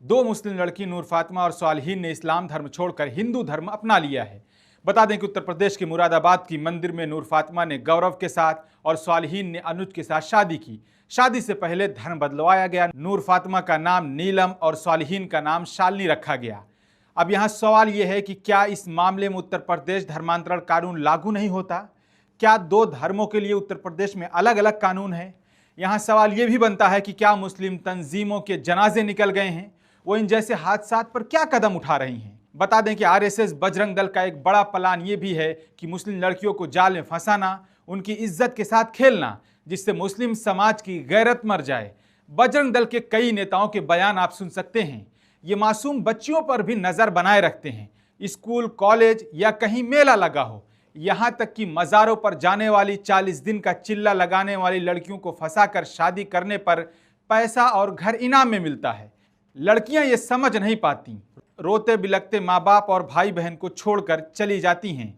दो मुस्लिम लड़की नूर फातिमा और सालिहीन ने इस्लाम धर्म छोड़कर हिंदू धर्म अपना लिया है। बता दें कि उत्तर प्रदेश के मुरादाबाद की मंदिर में नूर फातिमा ने गौरव के साथ और सालिहीन ने अनुज के साथ शादी की। शादी से पहले धर्म बदलवाया गया। नूर फातिमा का नाम नीलम और सालिहीन का नाम शालिनी रखा गया। अब यहाँ सवाल यह है कि क्या इस मामले में उत्तर प्रदेश धर्मांतरण कानून लागू नहीं होता? क्या दो धर्मों के लिए उत्तर प्रदेश में अलग अलग कानून है? यहाँ सवाल यह भी बनता है कि क्या मुस्लिम तंजीमों के जनाजे निकल गए हैं? वो इन जैसे हादसात पर क्या कदम उठा रही हैं? बता दें कि आरएसएस बजरंग दल का एक बड़ा प्लान ये भी है कि मुस्लिम लड़कियों को जाल में फंसाना, उनकी इज्जत के साथ खेलना, जिससे मुस्लिम समाज की गैरत मर जाए। बजरंग दल के कई नेताओं के बयान आप सुन सकते हैं। ये मासूम बच्चियों पर भी नजर बनाए रखते हैं। स्कूल, कॉलेज या कहीं मेला लगा हो, यहाँ तक कि मज़ारों पर जाने वाली 40 दिन का चिल्ला लगाने वाली लड़कियों को फंसाकर शादी करने पर पैसा और घर इनाम में मिलता है। लड़कियां ये समझ नहीं पाती, रोते बिलखते माँ बाप और भाई बहन को छोड़कर चली जाती हैं।